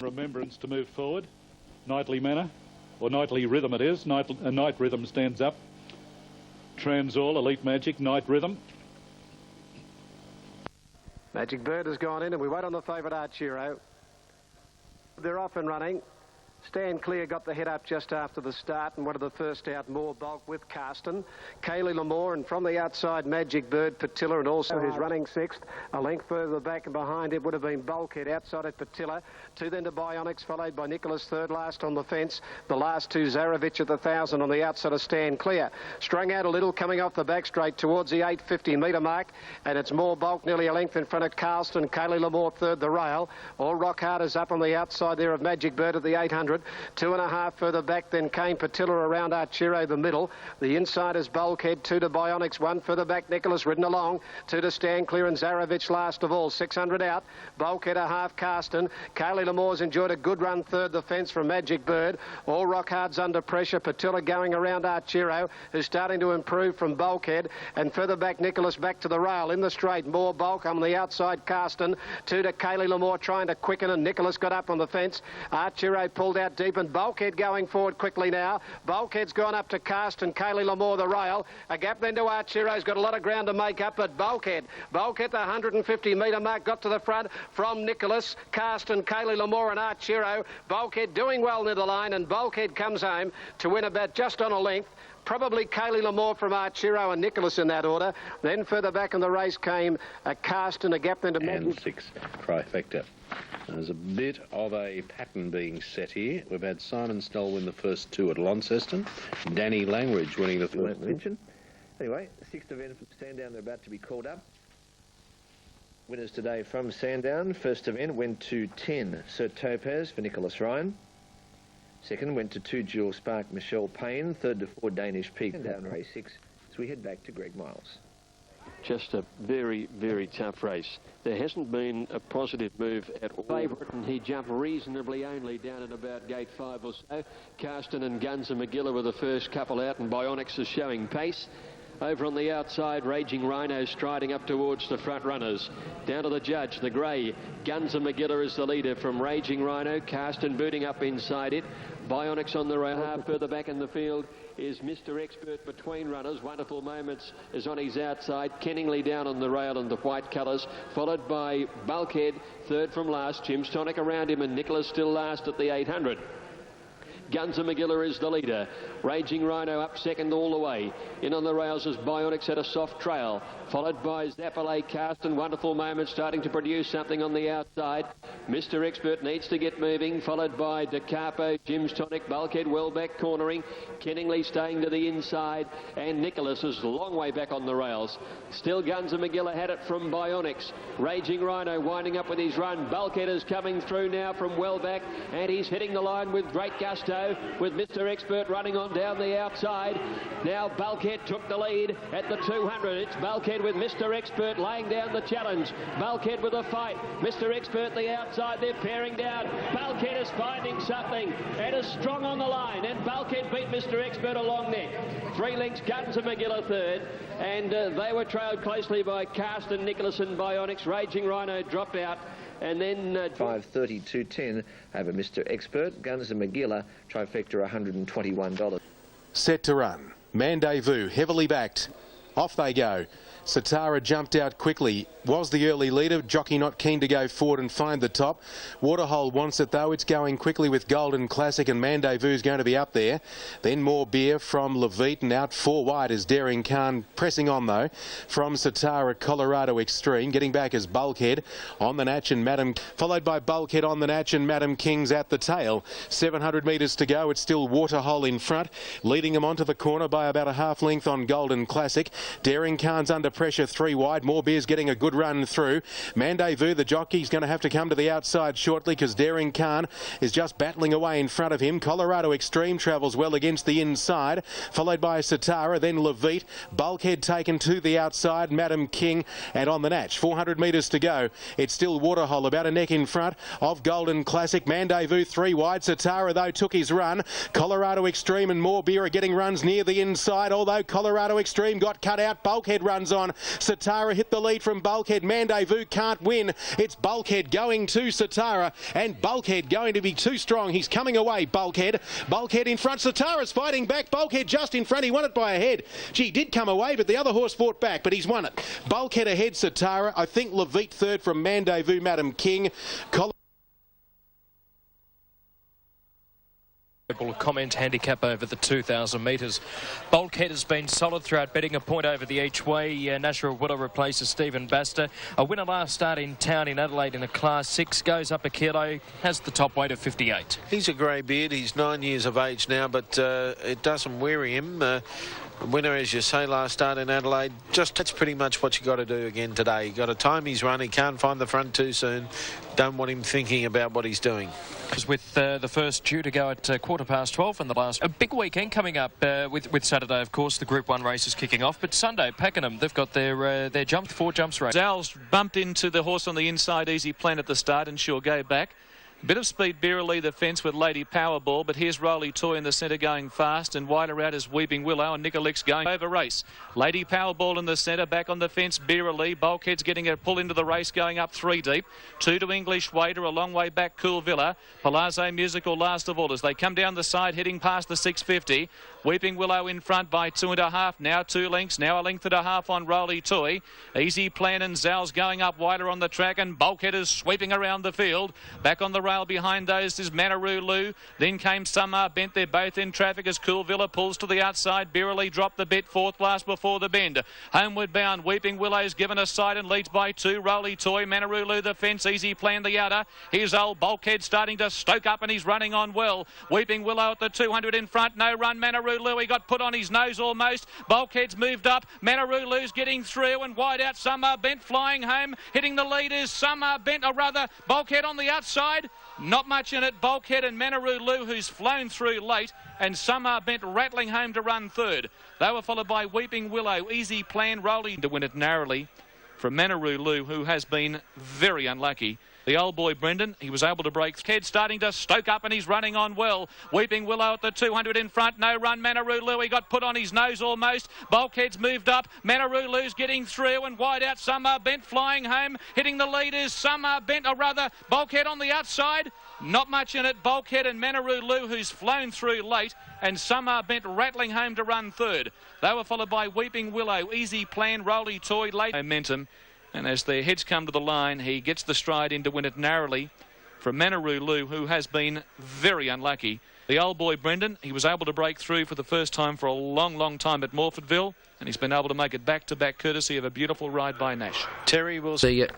Remembrance to move forward. Knightly manner, or knightly rhythm it is. Night rhythm stands up. Transall, Elite Magic, Night Rhythm. Magic Bird has gone in and we wait on the favourite Archero. They're off and running. Stand Clear got the head up just after the start and one of the first out, More Bulk with Carston. Kaylee Lamore, and from the outside Magic Bird, Patilla, and also who's running sixth. A length further back and behind it would have been Bulkhead outside at Patilla. Two then to Bionics, followed by Nicholas, third last on the fence. The last two, Zarovich at the 1,000 on the outside of Stand Clear. Strung out a little coming off the back straight towards the 850 metre mark, and it's More Bulk nearly a length in front of Carston. Kaylee Lamore third, the rail. All Rock Hard is up on the outside there of Magic Bird at the 800. 2.5 further back, then came Patilla around Archero, the middle. The inside is Bulkhead, 2 to Bionics, 1 further back, Nicholas ridden along, 2 to Stand Clear and Zarovich last of all. 600 out, Bulkhead a half, Carston. Kaylee Lamore's enjoyed a good run third, the fence from Magic Bird. All Rock Hard's under pressure. Patilla going around Archero, who's starting to improve from Bulkhead, and further back Nicholas back to the rail in the straight. More Bulk on the outside, Carston, 2 to Kaylee Lamore trying to quicken, and Nicholas got up on the fence. Archero pulled out deep, and Bulkhead going forward quickly now. Bulkhead's gone up to Carston, Kaylee Lamore the rail. A gap then to Archero's got a lot of ground to make up, but Bulkhead the 150 metre mark got to the front from Nicholas, Carston, Kaylee Lamore and Archero. Bulkhead doing well near the line, and Bulkhead comes home to win about just on a length. Probably Kaylee Lamore from Archero and Nicholas in that order. Then further back in the race came Carston, a gap then to Magic. And 6 Trifecta. There's a bit of a pattern being set here. We've had Simon Stoll win the first 2 at Launceston. Danny Langridge winning the first. Anyway, 6th event from Sandown, they're about to be called up. Winners today from Sandown. First event went to 10 Sir Topaz for Nicholas Ryan. Second went to 2 Jewel Spark Michelle Payne. Third to 4 Danish Peak. And down race 6 as we head back to Greg Miles. Just a very, very tough race. There hasn't been a positive move at all. Favourite, and he jumped reasonably only down at about gate 5 or so. Carston and Gunza McGilla were the first couple out, and Bionics is showing pace. Over on the outside, Raging Rhino striding up towards the front runners. Down to the judge, the grey. Gunza McGilla is the leader from Raging Rhino. Carston booting up inside it. Bionics on the rail. Half further back in the field is Mr. Expert between runners. Wonderful Moments is on his outside. Kenningley down on the rail in the white colours, followed by Bulkhead, third from last. Jim's Tonic around him, and Nicholas still last at the 800. Gunza McGilla is the leader. Raging Rhino up second all the way. In on the rails as Bionics at a soft trail, followed by Zappalay, Carston. Wonderful Moment starting to produce something on the outside. Mr. Expert needs to get moving, followed by De Capo, Jim's Tonic, Bulkhead well back cornering. Kenningley staying to the inside, and Nicholas is a long way back on the rails. Still Gunza McGilla had it from Bionics. Raging Rhino winding up with his run. Bulkhead is coming through now from well back, and he's hitting the line with great gusto, with Mr. Expert running on down the outside. Now Bulkhead took the lead at the 200. It's Bulkhead with Mr. Expert laying down the challenge. Bulkhead with a fight. Mr. Expert the outside, they're pairing down. Bulkhead is finding something and is strong on the line, and Bulkhead beat Mr. Expert along there. 3 lengths, Gunza McGilla third, and they were trailed closely by Carston, Nicholas and Bionics. Raging Rhino dropped out. And then 5:32.10 over Mr. Expert. Gunza McGilla, Trifecta $121. Set to run. Mandevous, heavily backed. Off they go. Satara jumped out quickly. Was the early leader. Jockey not keen to go forward and find the top. Waterhole wants it though. It's going quickly with Golden Classic, and Mandevous is going to be up there. Then More Beer from Levite, and out 4 wide is Daring Khan. Pressing on though from Satara, Colorado Extreme. Getting back is Bulkhead on the Natch and Madam, followed by Bulkhead on the Natch and Madam King's at the tail. 700 metres to go. It's still Waterhole in front, leading them onto the corner by about a half length on Golden Classic. Daring Khan's under pressure 3 wide. More Beer's getting a good run through. Mandevous, the jockey's going to have to come to the outside shortly because Daring Khan is just battling away in front of him. Colorado Extreme travels well against the inside, followed by Satara, then Levite. Bulkhead taken to the outside, Madam King, and on the Natch. 400 metres to go. It's still Waterhole about a neck in front of Golden Classic. Mandevous 3 wide. Satara though took his run. Colorado Extreme and More Beer are getting runs near the inside, although Colorado Extreme got cut out. Bulkhead runs on. on. Satara hit the lead from Bulkhead. Mandevous can't win. It's Bulkhead going to Satara, and Bulkhead going to be too strong. He's coming away, Bulkhead. Bulkhead in front. Satara's fighting back. Bulkhead just in front. He won it by a head. Gee, did come away, but the other horse fought back, but he's won it. Bulkhead ahead, Satara. I think Levite third from Mandevous, Madam King. Comment handicap over the 2,000 metres. Bulkhead has been solid throughout, betting a point over the each way. Natural Willow replaces Stephen Baster. A winner last start in town in Adelaide in a Class 6, goes up a kilo, has the top weight of 58. He's a grey beard. He's 9 years of age now, but it doesn't weary him. Winner, as you say, last start in Adelaide. That's pretty much what you got to do again today. You got to time his run. He can't find the front too soon. Don't want him thinking about what he's doing. With the first due to go at 12:15 and the last. A big weekend coming up with Saturday, of course. The Group 1 race is kicking off, but Sunday, Pakenham, they've got their jump, 4 jumps race. Zal's bumped into the horse on the inside, Easy Plan at the start, and she'll go back. A bit of speed, Beerily the fence with Lady Powerball, but here's Roly Toy in the centre going fast, and wider out is Weeping Willow, and Nicolix going over race. Lady Powerball in the centre, back on the fence, Beerily. Bulkhead's getting a pull into the race, going up 3 deep. 2 to English Wader, a long way back, Cool Villa. Palazzo Musical last of all as they come down the side, heading past the 650. Weeping Willow in front by 2.5, now 2 lengths, now a length and a half on Roly Toy. Easy Plan and Zal's going up wider on the track, and Bulkhead is sweeping around the field. Back on the rail behind those is Manaroo Lou. Then came Summer Bent. They're both in traffic as Cool Villa pulls to the outside. Beerily dropped the bit, 4th last before the bend. Homeward bound, Weeping Willow's given a side and leads by 2. Roly Toy, Manaroo Lou the fence, Easy Plan the outer. Here's old Bulkhead starting to stoke up, and he's running on well. Weeping Willow at the 200 in front. No run, Manaroo Lou. He got put on his nose almost. Bulkhead's moved up. Manaroo Lou's getting through, and wide out Summer Bent flying home. Hitting the leaders, Summer Bent, or rather Bulkhead on the outside. Not much in it. Bulkhead and Manaroo Lou, who's flown through late, and Summer Bent rattling home to run 3rd. They were followed by Weeping Willow, Easy Plan, Roly to win it narrowly from Manaroo Lou, who has been very unlucky. The old boy Brendan, he was able to break. Ked starting to stoke up, and he's running on well. Weeping Willow at the 200 in front. No run, Manaroo Lou. He got put on his nose almost. Bulkhead's moved up. Manaroo Lou's getting through, and wide out Summer Bent flying home. Hitting the leaders, Summer Bent, or rather Bulkhead on the outside. Not much in it. Bulkhead and Manaroo Lou, who's flown through late, and Summer Bent rattling home to run 3rd. They were followed by Weeping Willow, Easy Plan, Roly Toy, late momentum. And as their heads come to the line, he gets the stride in to win it narrowly from Manaroo Lou, who has been very unlucky. The old boy Brendan, he was able to break through for the first time for a long, long time at Morfordville, and he's been able to make it back-to-back courtesy of a beautiful ride by Nash. Terry will see you.